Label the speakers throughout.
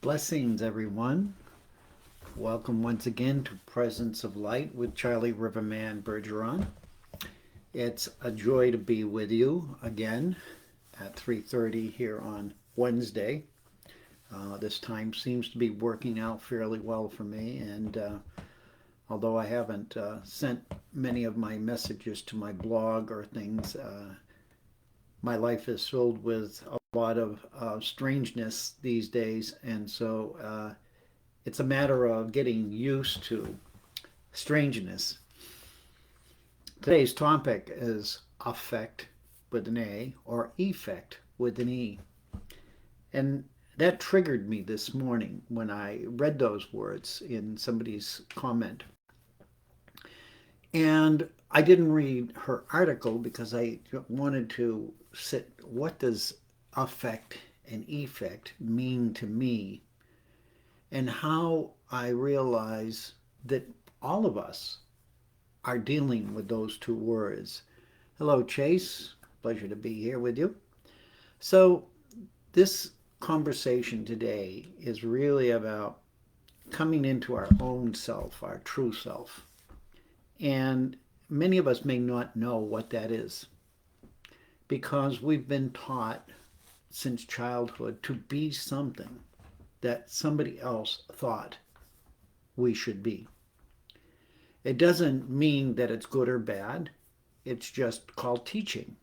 Speaker 1: Blessings, everyone. Welcome once again to Presence of Light with Charlie Riverman Bergeron. It's a joy to be with you again at 3:30 here on Wednesday. This time seems to be working out fairly well for me, and although I haven't sent many of my messages to my blog or things, my life is filled with a lot of strangeness these days, and so it's a matter of getting used to strangeness. Today's topic is affect with an A or effect with an E. And that triggered me this morning when I read those words in somebody's comment. And I didn't read her article because I wanted to sit, what does affect and effect mean to me? And how I realize that all of us are dealing with those two words. Hello, Chase. Pleasure to be here with you. So, this conversation today is really about coming into our own self, our true self. And many of us may not know what that is because we've been taught since childhood to be something that somebody else thought we should be. It doesn't mean that it's good or bad. It's just called teaching.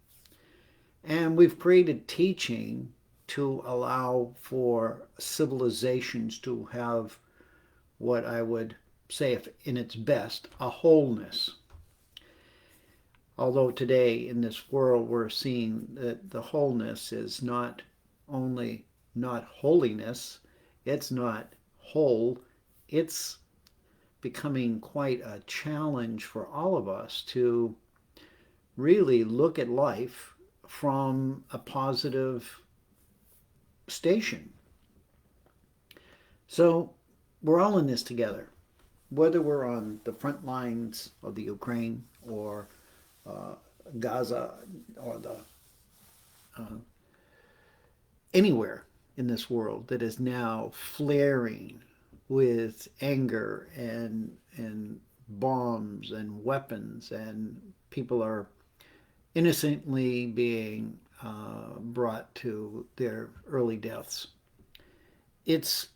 Speaker 1: And we've created teaching to allow for civilizations to have what I would say, if in its best, a wholeness. Although today in this world we're seeing that the wholeness is not only not holiness, it's not whole, it's becoming quite a challenge for all of us to really look at life from a positive station. So we're all in this together, whether we're on the front lines of the Ukraine or uh, Gaza or the anywhere in this world that is now flaring with anger and bombs and weapons, and people are innocently being brought to their early deaths. It's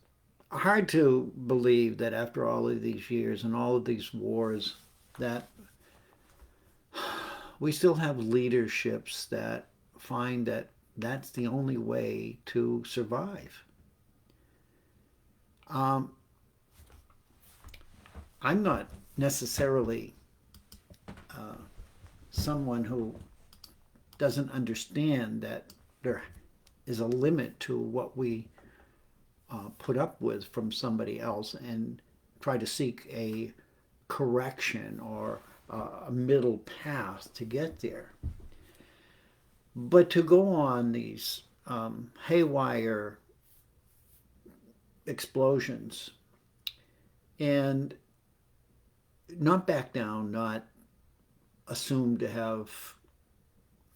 Speaker 1: hard to believe that after all of these years and all of these wars that we still have leaderships that find that that's the only way to survive. Um, I'm not necessarily uh, someone who doesn't understand that there is a limit to what we put up with from somebody else and try to seek a correction or a middle path to get there. But to go on these haywire explosions and not back down, not assume to have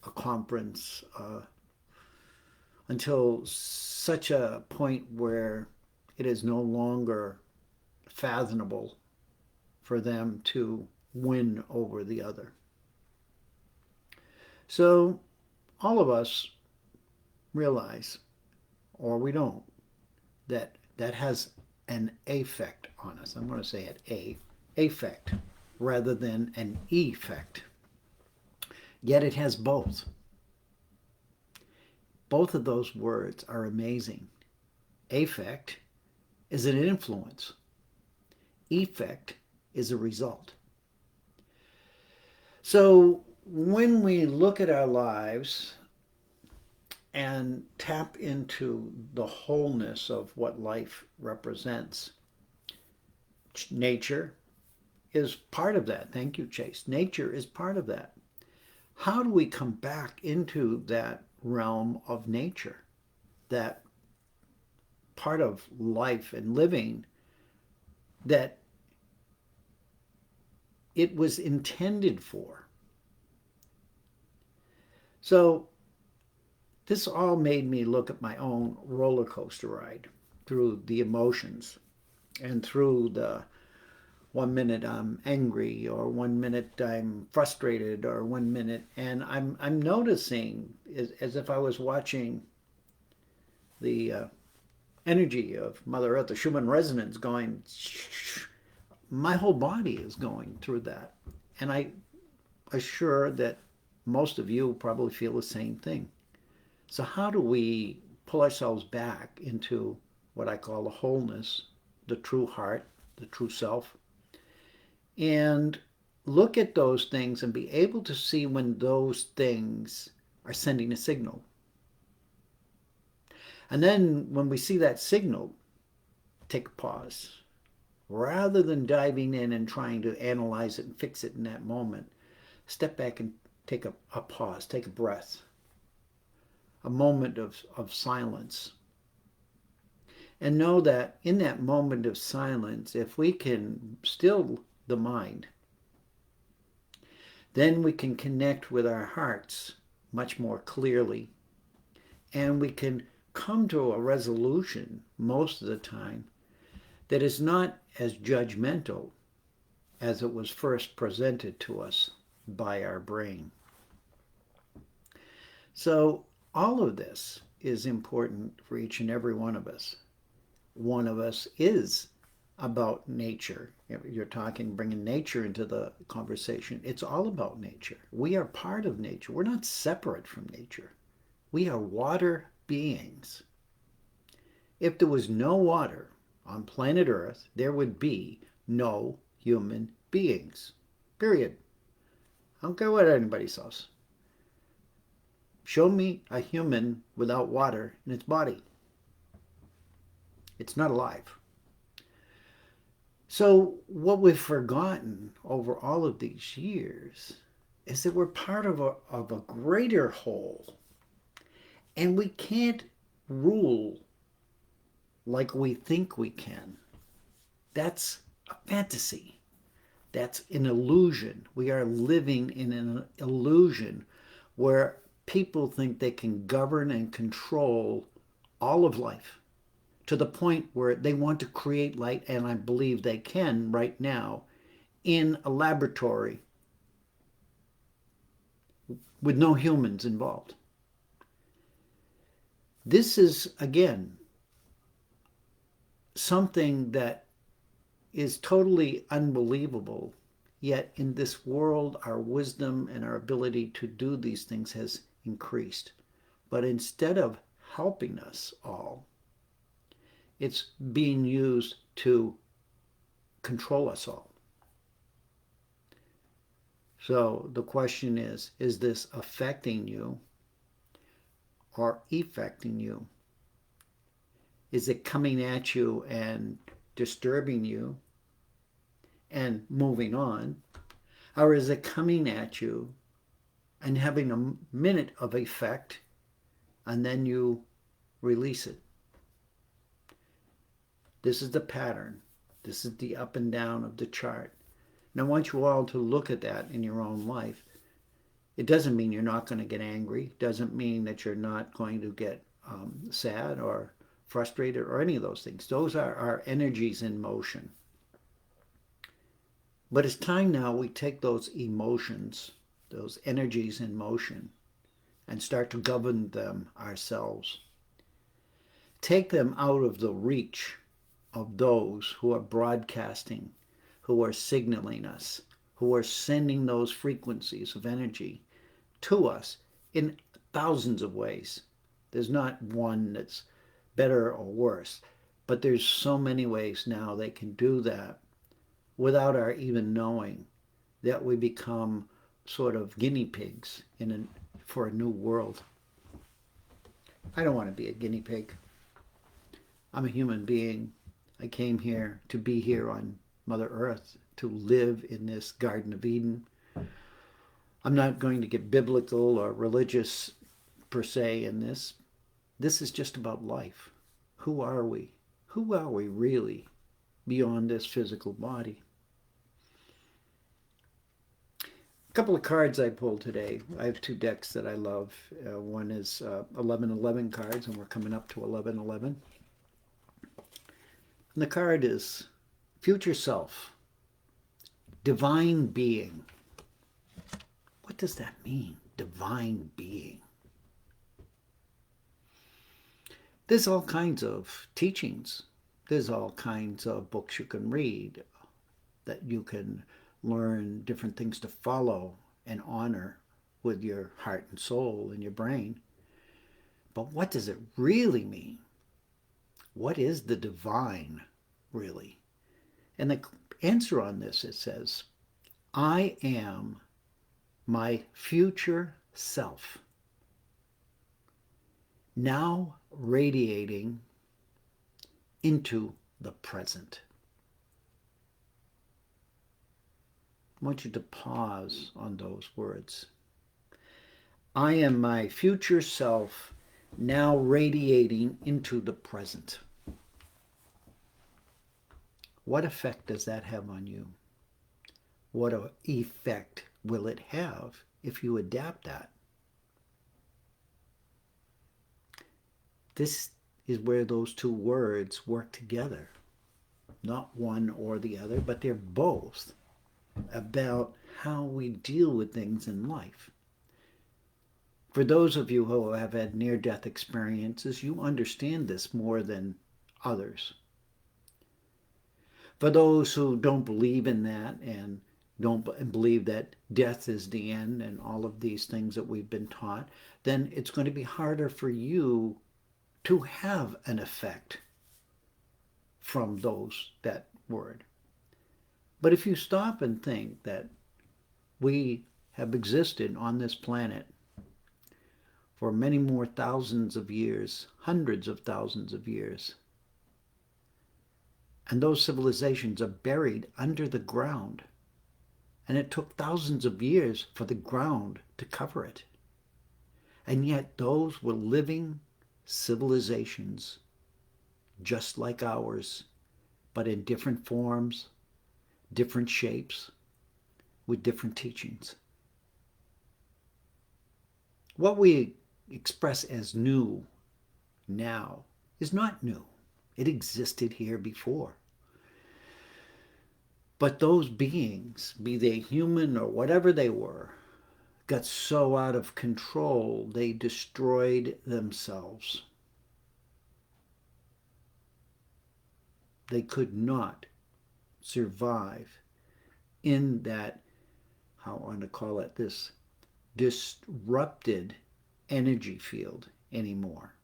Speaker 1: a conference until such a point where it is no longer fathomable for them to win over the other. So all of us realize, or we don't, that that has an effect on us. I'm going to say it effect rather than an effect. Yet it has both. Both of those words are amazing. Affect is an influence. Effect is a result. So when we look at our lives and tap into the wholeness of what life represents, nature is part of that. Thank you, Chase. Nature is part of that. How do we come back into that realm of nature, that part of life and living that it was intended for? So this all made me look at my own roller coaster ride. through the emotions and through the 1 minute I'm angry, or 1 minute I'm frustrated, or 1 minute, and I'm noticing as if I was watching the energy of Mother Earth, the Schumann resonance going. My whole body is going through that, and I assure that most of you probably feel the same thing. So how do we pull ourselves back into what I call the wholeness, the true heart, the true self, and look at those things and be able to see when those things are sending a signal? And then when we see that signal, take a pause. Rather than diving in and trying to analyze it and fix it in that moment, step back and take a pause, take a breath, a moment of silence. And know that in that moment of silence, if we can still the mind, then we can connect with our hearts much more clearly, and we can come to a resolution most of the time that is not as judgmental as it was first presented to us by our brain. So all of this is important for each and every one of us. One of us is about nature. You're talking, bringing nature into the conversation. It's all about nature. We are part of nature. We're not separate from nature. We are water beings. If there was no water on planet Earth, there would be no human beings. Period. I don't care what anybody says. Show me a human without water in its body. It's not alive. So what we've forgotten over all of these years is that we're part of a greater whole. And we can't rule like we think we can. That's a fantasy. That's an illusion. We are living in an illusion where people think they can govern and control all of life to the point where they want to create light, and I believe they can right now, in a laboratory with no humans involved. This is, again, something that is totally unbelievable, yet in this world our wisdom and our ability to do these things has increased. But instead of helping us all, it's being used to control us all. So the question is this affecting you or effecting you? Is it coming at you and disturbing you and moving on? Or is it coming at you and having a minute of effect and then you release it? This is the pattern. This is the up and down of the chart. And I want you all to look at that in your own life. It doesn't mean you're not going to get angry. It doesn't mean that you're not going to get sad or frustrated or any of those things. Those are our energies in motion. But it's time now we take those emotions, those energies in motion, and start to govern them ourselves. Take them out of the reach of those who are broadcasting, who are signaling us, who are sending those frequencies of energy to us in thousands of ways. There's not one that's better or worse, but there's so many ways now they can do that without our even knowing, that we become sort of guinea pigs for a new world. I don't want to be a guinea pig. I'm a human being. I came here to be here on Mother Earth, to live in this Garden of Eden. I'm not going to get biblical or religious per se in this. This is just about life. Who are we? Who are we really beyond this physical body? A couple of cards I pulled today. I have two decks that I love. One is 1111 cards, and we're coming up to 1111. And the card is future self, divine being. What does that mean? Divine being. There's all kinds of teachings. There's all kinds of books you can read that you can learn different things to follow and honor with your heart and soul and your brain. But what does it really mean? What is the divine, really? And the answer on this, it says, I am my future self, now radiating into the present. I want you to pause on those words. I am my future self, now radiating into the present. What effect does that have on you? What effect will it have if you adapt that? This is where those two words work together. Not one or the other, but they're both about how we deal with things in life. For those of you who have had near-death experiences, you understand this more than others. For those who don't believe in that and don't believe that death is the end and all of these things that we've been taught, then it's going to be harder for you to have an effect from that word. But if you stop and think that we have existed on this planet for many more thousands of years, hundreds of thousands of years, and those civilizations are buried under the ground, and it took thousands of years for the ground to cover it. And yet those were living civilizations just like ours, but in different forms, different shapes, with different teachings. What we express as new now is not new. It existed here before. But those beings, be they human or whatever they were, got so out of control they destroyed themselves. They could not survive in that, how I want to call it, this disrupted energy field anymore.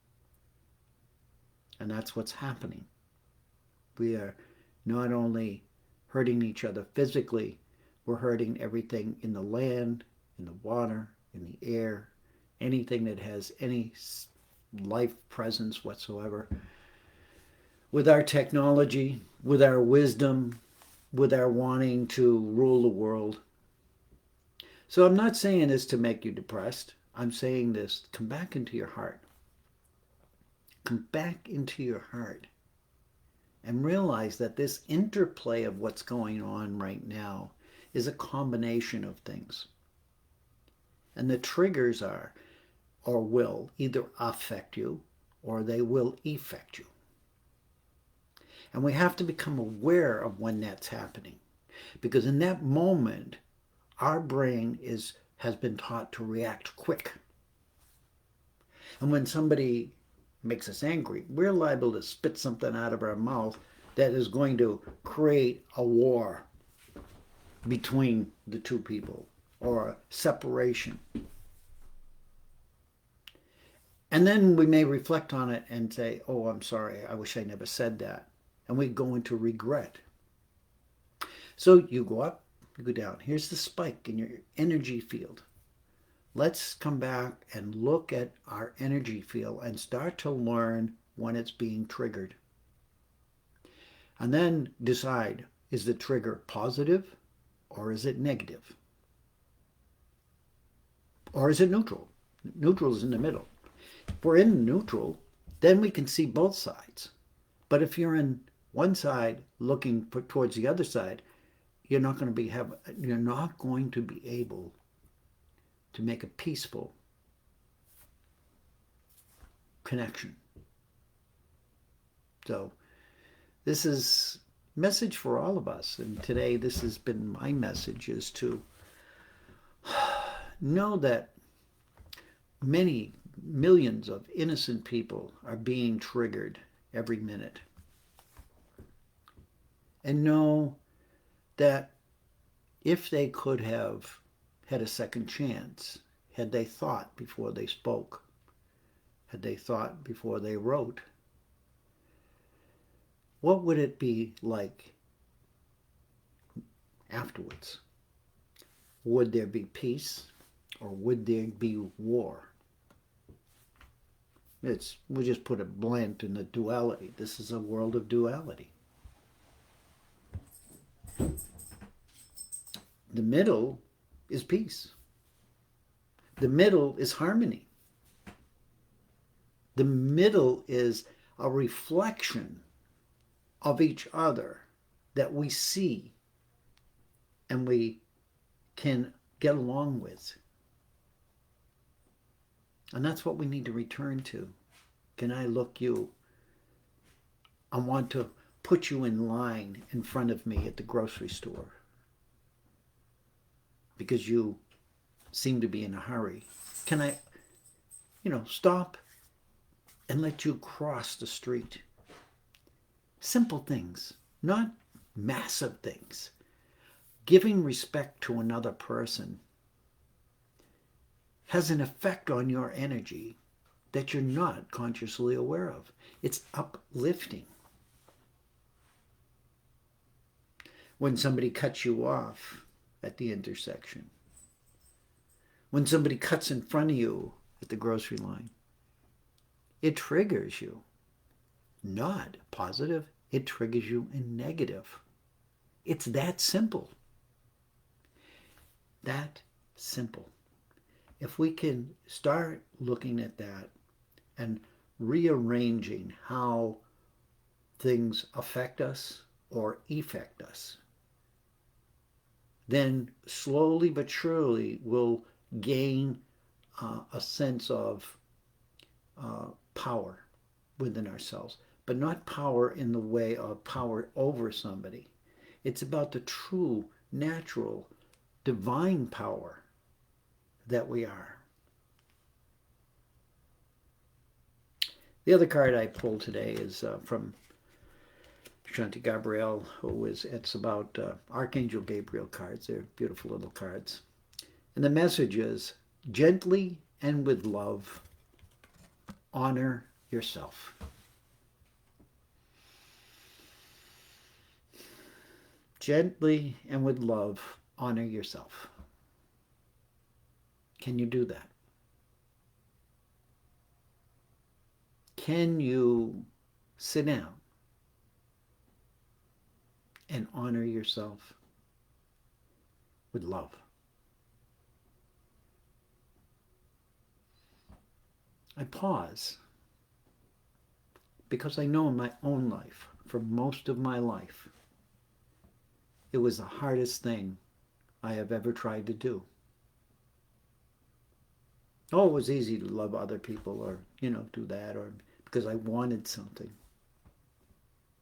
Speaker 1: And that's what's happening. We are not only hurting each other physically, we're hurting everything in the land, in the water, in the air, anything that has any life presence whatsoever. With our technology, with our wisdom, with our wanting to rule the world. So I'm not saying this to make you depressed. I'm saying this, come back into your heart. Come back into your heart and realize that this interplay of what's going on right now is a combination of things. And the triggers are, or will, either affect you or they will effect you. And we have to become aware of when that's happening. Because in that moment, our brain has been taught to react quick. And when somebody makes us angry, we're liable to spit something out of our mouth that is going to create a war between the two people or a separation. And then we may reflect on it and say, oh, I'm sorry, I wish I never said that. And we go into regret. So you go up, you go down. Here's the spike in your energy field. Let's come back and look at our energy field and start to learn when it's being triggered. And then decide, is the trigger positive or is it negative? Or is it neutral? Neutral is in the middle. If we're in neutral, then we can see both sides. But if you're in one side looking towards the other side, you're not going to be able to make a peaceful connection. So This is message for all of us. And today this has been my message, is to know that many millions of innocent people are being triggered every minute. And know that if they could have had a second chance, had they thought before they spoke, had they thought before they wrote, what would it be like afterwards? Would there be peace, or would there be war? We'll just put it blunt in the duality. This is a world of duality. The middle is peace. The middle is harmony. The middle is a reflection of each other that we see and we can get along with. And that's what we need to return to. Can I look you? I want to put you in line in front of me at the grocery store because you seem to be in a hurry. Can I, stop and let you cross the street? Simple things, not massive things. Giving respect to another person has an effect on your energy that you're not consciously aware of. It's uplifting. When somebody cuts you off at the intersection, when somebody cuts in front of you at the grocery line, it triggers you. Not positive, it triggers you in negative. It's that simple. That simple. If we can start looking at that and rearranging how things affect us or effect us, then slowly but surely we'll gain a sense of power within ourselves, but not power in the way of power over somebody. It's about the true, natural, divine power that we are. The other card I pulled today is from Shanti Gabriel, it's about Archangel Gabriel cards. They're beautiful little cards. And the message is, gently and with love, honor yourself. Gently and with love, honor yourself. Can you do that? Can you sit down and honor yourself with love? I pause because I know in my own life, for most of my life, it was the hardest thing I have ever tried to do. Oh, it was easy to love other people or, do that, or because I wanted something.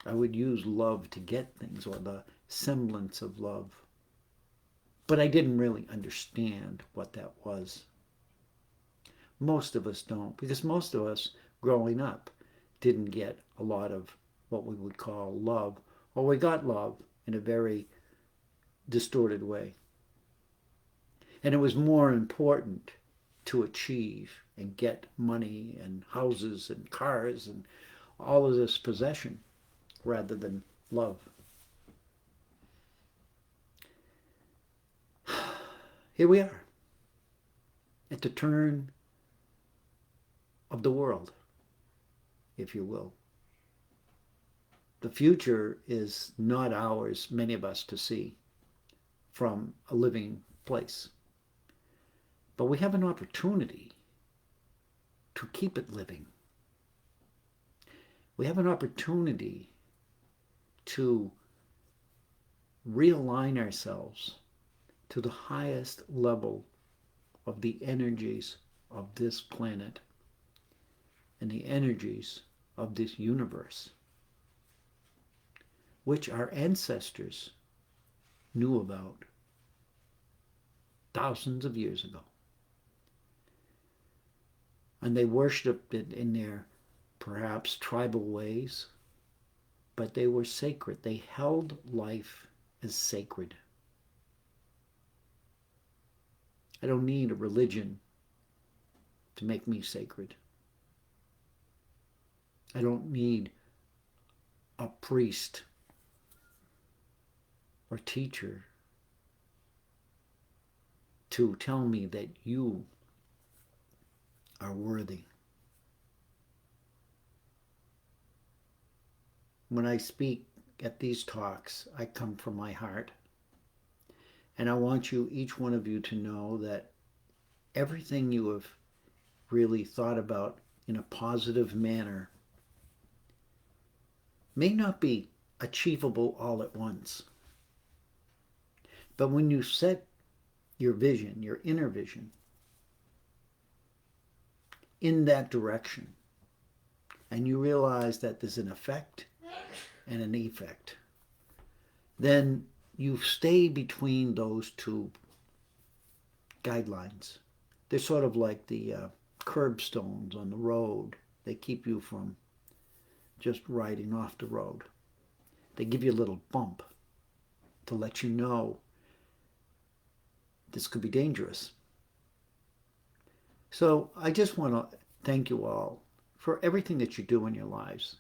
Speaker 1: I would use love to get things, or the semblance of love. But I didn't really understand what that was. Most of us don't, because most of us growing up didn't get a lot of what we would call love, or we got love in a very distorted way. And it was more important to achieve and get money and houses and cars and all of this possession rather than love. Here we are at the turn of the world, if you will. The future is not ours, many of us, to see from a living place. But we have an opportunity to keep it living. We have an opportunity to realign ourselves to the highest level of the energies of this planet and the energies of this universe. which our ancestors knew about thousands of years ago. And they worshipped it in their perhaps tribal ways, but they were sacred. They held life as sacred. I don't need a religion to make me sacred. I don't need a priest or teacher to tell me that you are worthy. When I speak at these talks, I come from my heart. And I want you, each one of you, to know that everything you have really thought about in a positive manner may not be achievable all at once. But when you set your vision, your inner vision, in that direction, and you realize that there's an effect and an effect, then you stay between those two guidelines. They're sort of like the curbstones on the road. They keep you from just riding off the road. They give you a little bump to let you know this could be dangerous. So I just want to thank you all for everything that you do in your lives.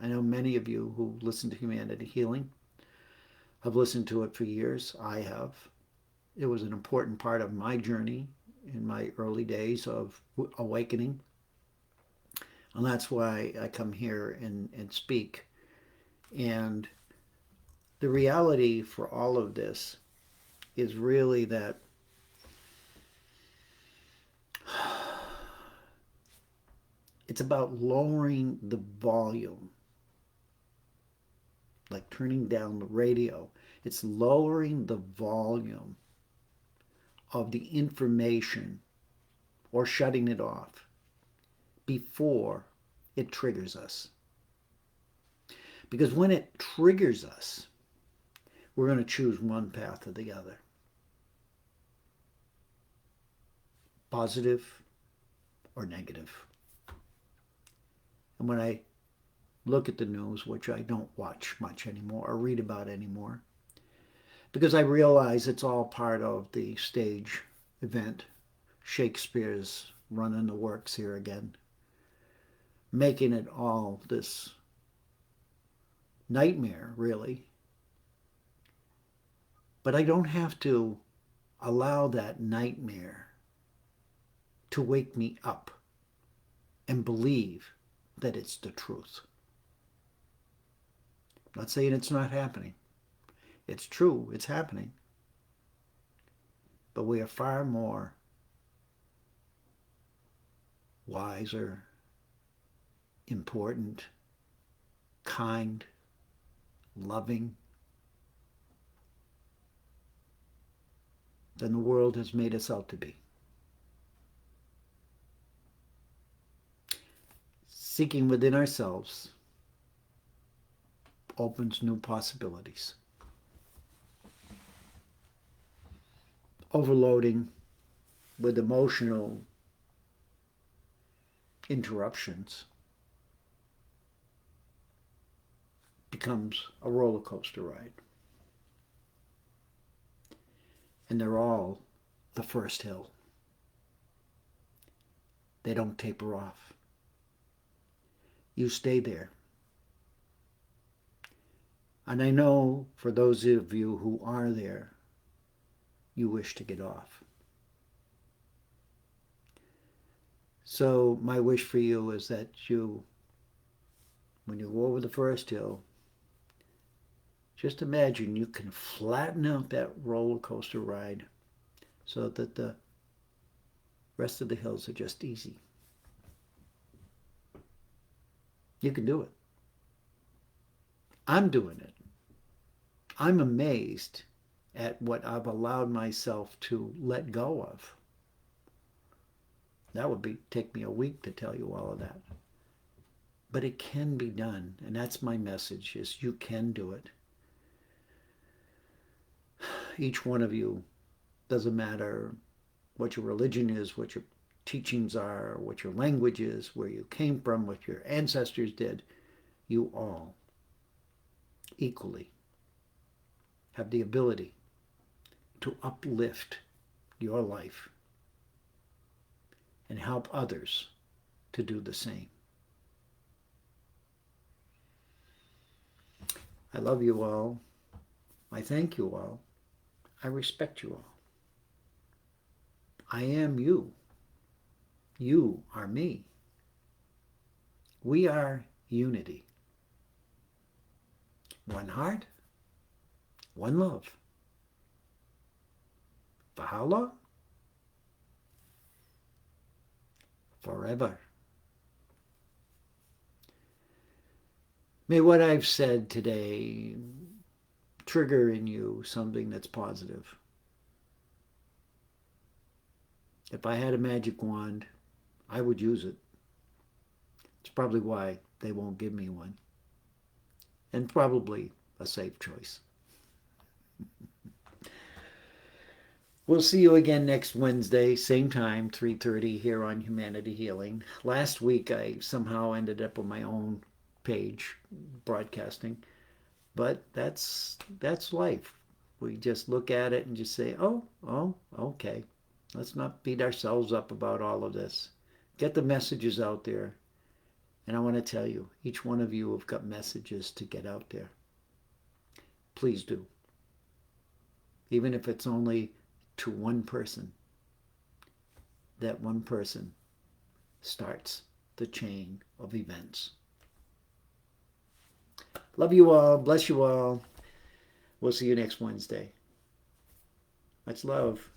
Speaker 1: I know many of you who listen to Humanity Healing have listened to it for years. I have. It was an important part of my journey in my early days of awakening. And that's why I come here and speak. And the reality for all of this is really that it's about lowering the volume, like turning down the radio. It's lowering the volume of the information or shutting it off before it triggers us. Because when it triggers us, we're going to choose one path or the other. Positive or negative. And when I look at the news, which I don't watch much anymore or read about anymore, because I realize it's all part of the stage event. Shakespeare's running the works here again, making it all this nightmare, really. But I don't have to allow that nightmare to wake me up and believe that it's the truth. I'm not saying it's not happening. It's true, it's happening. But we are far more wiser, important, kind, loving than the world has made us out to be. Seeking within ourselves opens new possibilities. Overloading with emotional interruptions becomes a roller coaster ride. And they're all the first hill. They don't taper off. You stay there. And I know for those of you who are there, you wish to get off. So my wish for you is that you, when you go over the first hill, just imagine you can flatten out that roller coaster ride so that the rest of the hills are just easy. You can do it. I'm doing it. I'm amazed at what I've allowed myself to let go of. That would take me a week to tell you all of that. But it can be done, and that's my message, is you can do it. each one of you, doesn't matter what your religion is, what your teachings are, what your language is, where you came from, what your ancestors did, you all equally have the ability to uplift your life and help others to do the same. I love you all. I thank you all. I respect you all. I am you. You are me. We are unity. One heart, one love. For how long? Forever. May what I've said today trigger in you something that's positive. If I had a magic wand, I would use it. It's probably why they won't give me one. And probably a safe choice. We'll see you again next Wednesday, same time, 3:30 here on Humanity Healing. Last week I somehow ended up on my own page broadcasting, but that's life. We just look at it and just say, oh, okay. Let's not beat ourselves up about all of this. Get the messages out there. And I want to tell you, each one of you have got messages to get out there. Please do. Even if it's only to one person, that one person starts the chain of events. Love you all. Bless you all. We'll see you next Wednesday. Much love.